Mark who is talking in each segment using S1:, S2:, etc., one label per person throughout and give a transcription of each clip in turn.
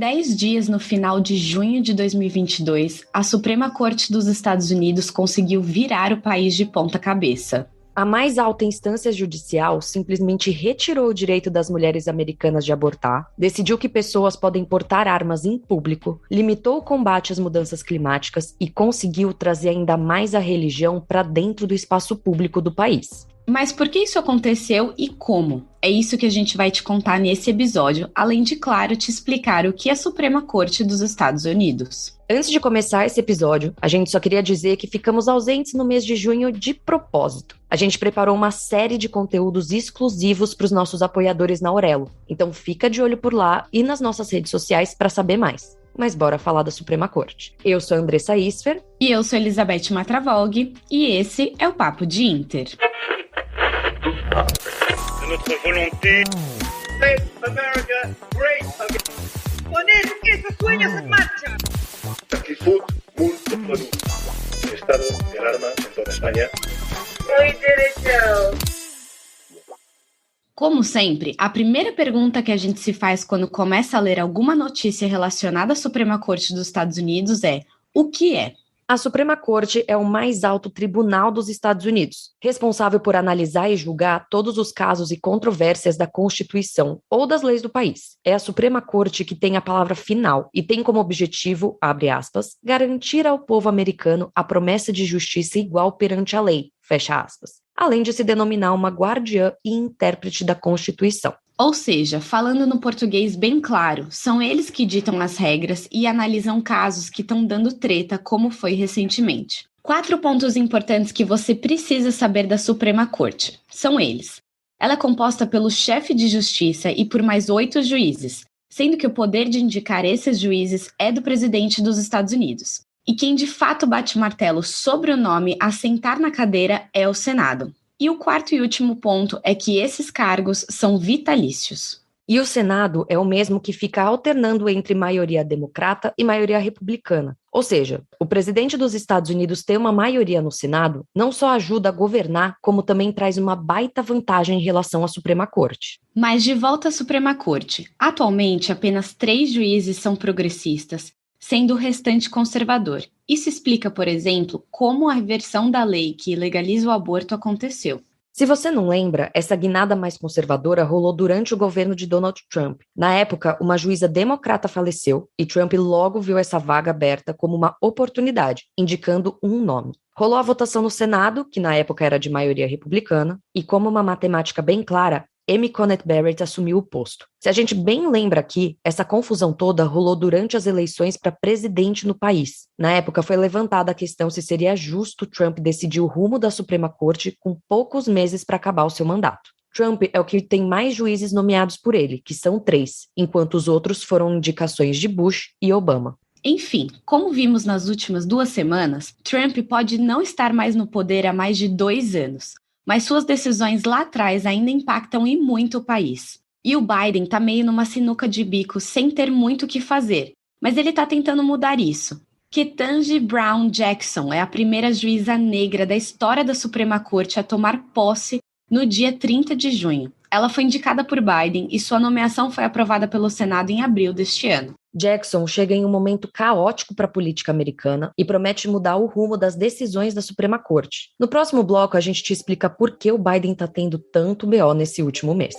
S1: 10 dias, no final de junho de 2022, a Suprema Corte dos Estados Unidos conseguiu virar o país de ponta cabeça.
S2: A mais alta instância judicial simplesmente retirou o direito das mulheres americanas de abortar, decidiu que pessoas podem portar armas em público, limitou o combate às mudanças climáticas e conseguiu trazer ainda mais a religião para dentro do espaço público do país.
S1: Mas por que isso aconteceu e como? É isso que a gente vai te contar nesse episódio, além de, claro, te explicar o que é a Suprema Corte dos Estados Unidos.
S2: Antes de começar esse episódio, a gente só queria dizer que ficamos ausentes no mês de junho de propósito. A gente preparou uma série de conteúdos exclusivos para os nossos apoiadores na Aurelo, então fica de olho por lá e nas nossas redes sociais para saber mais. Mas bora falar da Suprema Corte. Eu sou a Andressa Isfer.
S1: E eu sou Elizabeth Matravog. E esse é o Papo de Inter.
S3: Notre volonté. Make America great again.
S4: Con esos sueños en marcha.
S3: Actitud muito produto. Estado de alarma en toda España.
S4: We did it, Joe.
S1: Como sempre, a primeira pergunta que a gente se faz quando começa a ler alguma notícia relacionada à Suprema Corte dos Estados Unidos é: o que é?
S2: A Suprema Corte é o mais alto tribunal dos Estados Unidos, responsável por analisar e julgar todos os casos e controvérsias da Constituição ou das leis do país. É a Suprema Corte que tem a palavra final e tem como objetivo, abre aspas, garantir ao povo americano a promessa de justiça igual perante a lei, fecha aspas, além de se denominar uma guardiã e intérprete da Constituição.
S1: Ou seja, falando no português bem claro, são eles que ditam as regras e analisam casos que estão dando treta, como foi recentemente. 4 pontos importantes que você precisa saber da Suprema Corte. São eles: ela é composta pelo chefe de justiça e por mais 8 juízes, sendo que o poder de indicar esses juízes é do presidente dos Estados Unidos. E quem de fato bate martelo sobre o nome a sentar na cadeira é o Senado. E o 4º e último ponto é que esses cargos são vitalícios.
S2: E o Senado é o mesmo que fica alternando entre maioria democrata e maioria republicana. Ou seja, o presidente dos Estados Unidos ter uma maioria no Senado não só ajuda a governar, como também traz uma baita vantagem em relação à Suprema Corte.
S1: Mas de volta à Suprema Corte, atualmente apenas 3 juízes são progressistas, sendo o restante conservador. Isso explica, por exemplo, como a reversão da lei que legaliza o aborto aconteceu.
S2: Se você não lembra, essa guinada mais conservadora rolou durante o governo de Donald Trump. Na época, uma juíza democrata faleceu e Trump logo viu essa vaga aberta como uma oportunidade, indicando um nome. Rolou a votação no Senado, que na época era de maioria republicana, e como uma matemática bem clara, Amy Coney Barrett assumiu o posto. Se a gente bem lembra aqui, essa confusão toda rolou durante as eleições para presidente no país. Na época foi levantada a questão se seria justo Trump decidir o rumo da Suprema Corte com poucos meses para acabar o seu mandato. Trump é o que tem mais juízes nomeados por ele, que são 3, enquanto os outros foram indicações de Bush e Obama.
S1: Enfim, como vimos nas últimas 2 semanas, Trump pode não estar mais no poder há mais de 2 anos. Mas suas decisões lá atrás ainda impactam e muito o país. E o Biden tá meio numa sinuca de bico sem ter muito o que fazer, mas ele tá tentando mudar isso. Ketanji Brown Jackson é a primeira juíza negra da história da Suprema Corte a tomar posse no dia 30 de junho. Ela foi indicada por Biden e sua nomeação foi aprovada pelo Senado em abril deste ano.
S2: Jackson chega em um momento caótico para a política americana e promete mudar o rumo das decisões da Suprema Corte. No próximo bloco, a gente te explica por que o Biden está tendo tanto BO nesse último mês.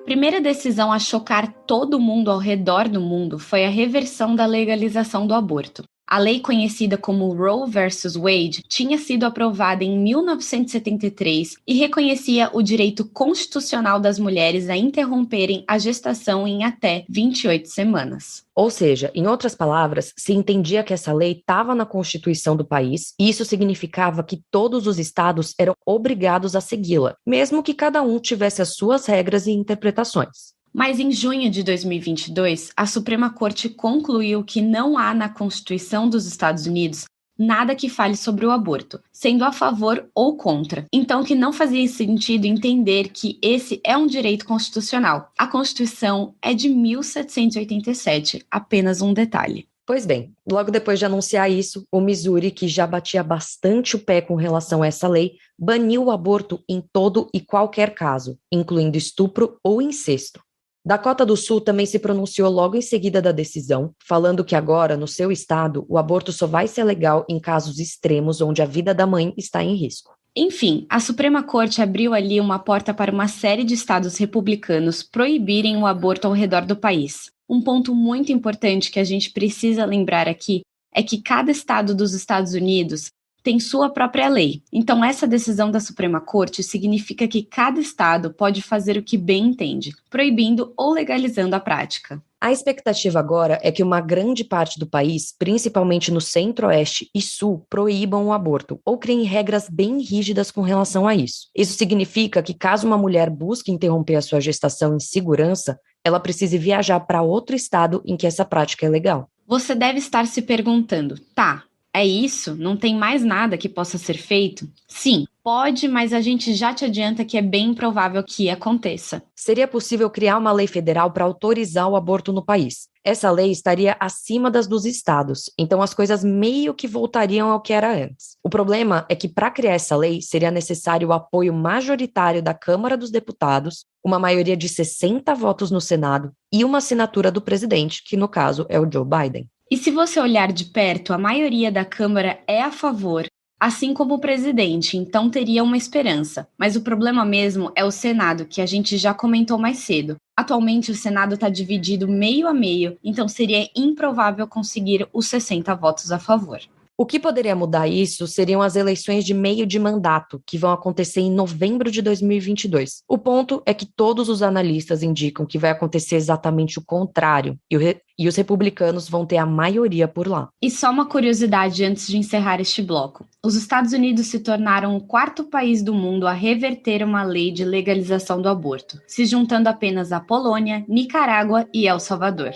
S1: Primeira decisão a chocar todo mundo ao redor do mundo foi a reversão da legalização do aborto. A lei conhecida como Roe vs. Wade tinha sido aprovada em 1973 e reconhecia o direito constitucional das mulheres a interromperem a gestação em até 28 semanas.
S2: Ou seja, em outras palavras, se entendia que essa lei estava na Constituição do país e isso significava que todos os estados eram obrigados a segui-la, mesmo que cada um tivesse as suas regras e interpretações.
S1: Mas em junho de 2022, a Suprema Corte concluiu que não há na Constituição dos Estados Unidos nada que fale sobre o aborto, sendo a favor ou contra. Então, que não fazia sentido entender que esse é um direito constitucional. A Constituição é de 1787, apenas um detalhe.
S2: Pois bem, logo depois de anunciar isso, o Missouri, que já batia bastante o pé com relação a essa lei, baniu o aborto em todo e qualquer caso, incluindo estupro ou incesto. Dakota do Sul também se pronunciou logo em seguida da decisão, falando que agora, no seu estado, o aborto só vai ser legal em casos extremos onde a vida da mãe está em risco.
S1: Enfim, a Suprema Corte abriu ali uma porta para uma série de estados republicanos proibirem o aborto ao redor do país. Um ponto muito importante que a gente precisa lembrar aqui é que cada estado dos Estados Unidos tem sua própria lei. Então, essa decisão da Suprema Corte significa que cada estado pode fazer o que bem entende, proibindo ou legalizando a prática.
S2: A expectativa agora é que uma grande parte do país, principalmente no centro-oeste e sul, proíbam o aborto ou criem regras bem rígidas com relação a isso. Isso significa que caso uma mulher busque interromper a sua gestação em segurança, ela precise viajar para outro estado em que essa prática é legal.
S1: Você deve estar se perguntando, tá, é isso? Não tem mais nada que possa ser feito? Sim, pode, mas a gente já te adianta que é bem improvável que aconteça.
S2: Seria possível criar uma lei federal para autorizar o aborto no país. Essa lei estaria acima das dos estados, então as coisas meio que voltariam ao que era antes. O problema é que para criar essa lei seria necessário o apoio majoritário da Câmara dos Deputados, uma maioria de 60 votos no Senado e uma assinatura do presidente, que no caso é o Joe Biden.
S1: E se você olhar de perto, a maioria da Câmara é a favor, assim como o presidente, então teria uma esperança. Mas o problema mesmo é o Senado, que a gente já comentou mais cedo. Atualmente o Senado está dividido meio a meio, então seria improvável conseguir os 60 votos a favor.
S2: O que poderia mudar isso seriam as eleições de meio de mandato, que vão acontecer em novembro de 2022. O ponto é que todos os analistas indicam que vai acontecer exatamente o contrário, e os republicanos vão ter a maioria por lá.
S1: E só uma curiosidade antes de encerrar este bloco. Os Estados Unidos se tornaram o quarto país do mundo a reverter uma lei de legalização do aborto, se juntando apenas a Polônia, Nicarágua e El Salvador.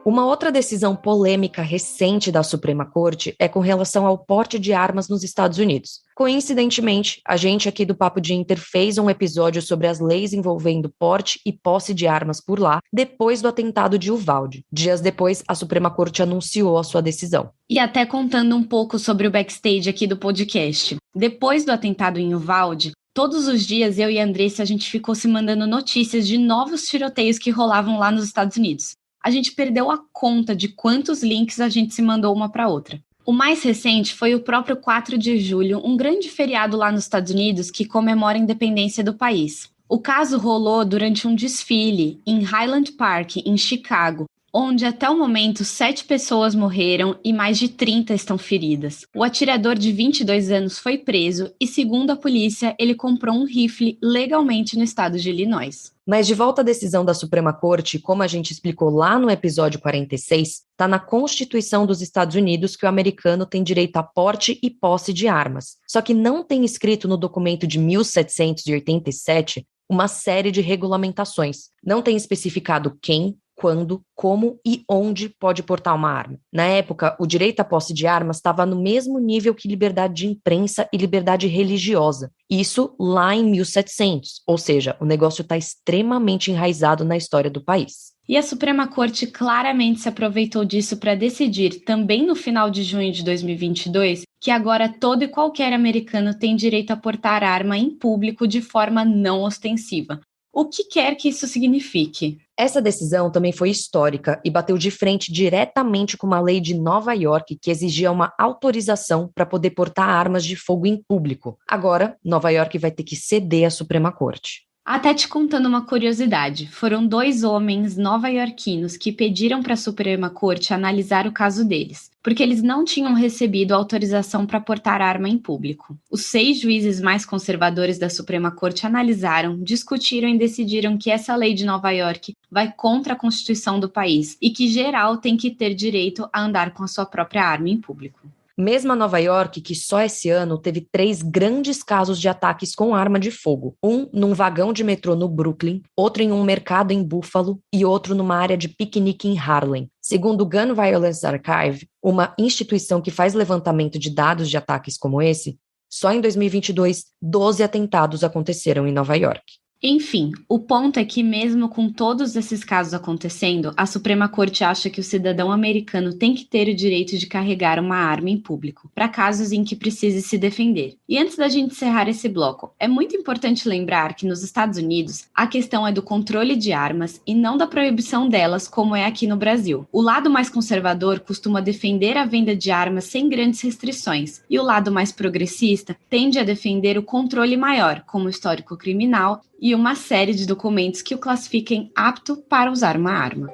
S2: Uma outra decisão polêmica recente da Suprema Corte é com relação ao porte de armas nos Estados Unidos. Coincidentemente, a gente aqui do Papo de Inter fez um episódio sobre as leis envolvendo porte e posse de armas por lá, depois do atentado de Uvalde. Dias depois, a Suprema Corte anunciou a sua decisão.
S1: E até contando um pouco sobre o backstage aqui do podcast. Depois do atentado em Uvalde, todos os dias eu e a Andressa a gente ficou se mandando notícias de novos tiroteios que rolavam lá nos Estados Unidos. A gente perdeu a conta de quantos links a gente se mandou uma para outra. O mais recente foi o próprio 4 de julho, um grande feriado lá nos Estados Unidos que comemora a independência do país. O caso rolou durante um desfile em Highland Park, em Chicago, onde até o momento 7 pessoas morreram e mais de 30 estão feridas. O atirador de 22 anos foi preso e, segundo a polícia, ele comprou um rifle legalmente no estado de Illinois.
S2: Mas de volta à decisão da Suprema Corte, como a gente explicou lá no episódio 46, está na Constituição dos Estados Unidos que o americano tem direito a porte e posse de armas. Só que não tem escrito no documento de 1787 uma série de regulamentações. Não tem especificado quem, quando, como e onde pode portar uma arma. Na época, o direito à posse de armas estava no mesmo nível que liberdade de imprensa e liberdade religiosa. Isso lá em 1700, ou seja, o negócio está extremamente enraizado na história do país.
S1: E a Suprema Corte claramente se aproveitou disso para decidir, também no final de junho de 2022, que agora todo e qualquer americano tem direito a portar arma em público de forma não ostensiva. O que quer que isso signifique?
S2: Essa decisão também foi histórica e bateu de frente diretamente com uma lei de Nova York que exigia uma autorização para poder portar armas de fogo em público. Agora, Nova York vai ter que ceder à Suprema Corte.
S1: Até te contando uma curiosidade, foram 2 homens nova-iorquinos que pediram para a Suprema Corte analisar o caso deles, porque eles não tinham recebido autorização para portar arma em público. Os 6 juízes mais conservadores da Suprema Corte analisaram, discutiram e decidiram que essa lei de Nova York vai contra a Constituição do país e que geral tem que ter direito a andar com a sua própria arma em público.
S2: Mesmo a Nova York, que só esse ano teve 3 grandes casos de ataques com arma de fogo. Um num vagão de metrô no Brooklyn, outro em um mercado em Buffalo e outro numa área de piquenique em Harlem. Segundo o Gun Violence Archive, uma instituição que faz levantamento de dados de ataques como esse, só em 2022, 12 atentados aconteceram em Nova York.
S1: Enfim, o ponto é que mesmo com todos esses casos acontecendo, a Suprema Corte acha que o cidadão americano tem que ter o direito de carregar uma arma em público, para casos em que precise se defender. E antes da gente encerrar esse bloco, é muito importante lembrar que nos Estados Unidos, a questão é do controle de armas e não da proibição delas, como é aqui no Brasil. O lado mais conservador costuma defender a venda de armas sem grandes restrições, e o lado mais progressista tende a defender o controle maior, como o histórico criminal, e uma série de documentos que o classifiquem apto para usar uma arma.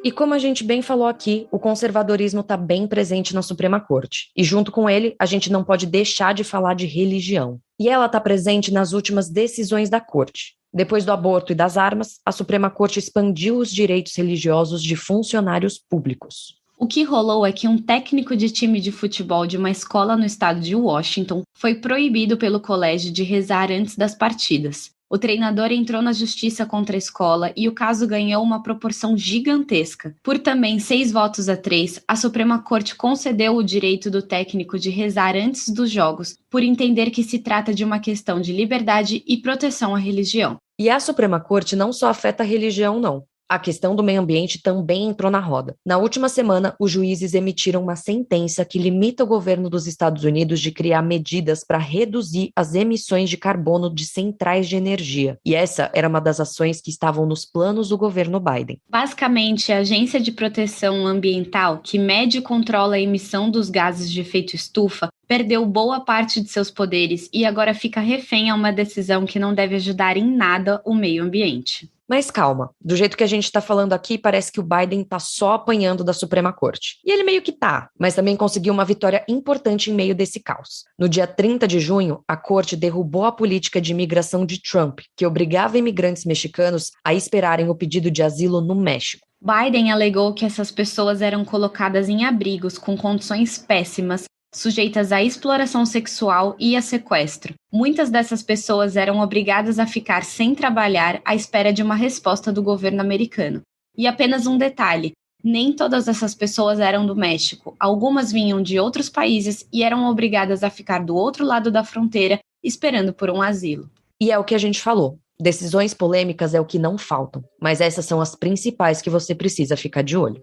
S2: E como a gente bem falou aqui, o conservadorismo está bem presente na Suprema Corte. E junto com ele, a gente não pode deixar de falar de religião. E ela está presente nas últimas decisões da Corte. Depois do aborto e das armas, a Suprema Corte expandiu os direitos religiosos de funcionários públicos.
S1: O que rolou é que um técnico de time de futebol de uma escola no estado de Washington foi proibido pelo colégio de rezar antes das partidas. O treinador entrou na justiça contra a escola e o caso ganhou uma proporção gigantesca. Por também 6-3, a Suprema Corte concedeu o direito do técnico de rezar antes dos jogos, por entender que se trata de uma questão de liberdade e proteção à religião.
S2: E a Suprema Corte não só afeta a religião, não. A questão do meio ambiente também entrou na roda. Na última semana, os juízes emitiram uma sentença que limita o governo dos Estados Unidos de criar medidas para reduzir as emissões de carbono de centrais de energia. E essa era uma das ações que estavam nos planos do governo Biden.
S1: Basicamente, a Agência de Proteção Ambiental, que mede e controla a emissão dos gases de efeito estufa, perdeu boa parte de seus poderes e agora fica refém a uma decisão que não deve ajudar em nada o meio ambiente.
S2: Mas calma, do jeito que a gente está falando aqui, parece que o Biden está só apanhando da Suprema Corte. E ele meio que tá, mas também conseguiu uma vitória importante em meio desse caos. No dia 30 de junho, a Corte derrubou a política de imigração de Trump, que obrigava imigrantes mexicanos a esperarem o pedido de asilo no México.
S1: Biden alegou que essas pessoas eram colocadas em abrigos com condições péssimas, sujeitas à exploração sexual e a sequestro. Muitas dessas pessoas eram obrigadas a ficar sem trabalhar à espera de uma resposta do governo americano. E apenas um detalhe, nem todas essas pessoas eram do México. Algumas vinham de outros países e eram obrigadas a ficar do outro lado da fronteira, esperando por um asilo.
S2: E é o que a gente falou. Decisões polêmicas é o que não faltam, mas essas são as principais que você precisa ficar de olho.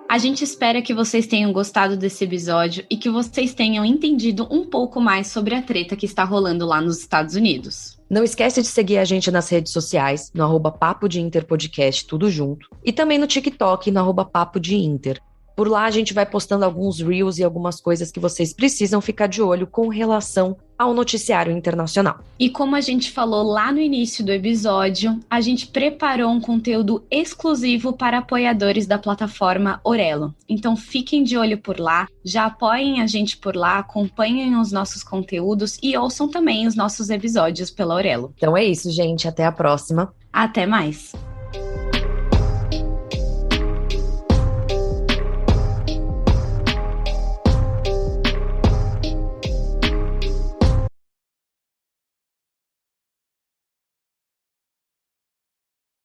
S1: A gente espera que vocês tenham gostado desse episódio e que vocês tenham entendido um pouco mais sobre a treta que está rolando lá nos Estados Unidos.
S2: Não esquece de seguir a gente nas redes sociais, no @Papo de Inter Podcast, tudo junto, e também no TikTok, no @Papo de Inter. Por lá a gente vai postando alguns reels e algumas coisas que vocês precisam ficar de olho com relação ao noticiário internacional.
S1: E como a gente falou lá no início do episódio, a gente preparou um conteúdo exclusivo para apoiadores da plataforma Orelo. Então fiquem de olho por lá, já apoiem a gente por lá, acompanhem os nossos conteúdos e ouçam também os nossos episódios pela Orelo.
S2: Então é isso, gente. Até a próxima.
S1: Até mais!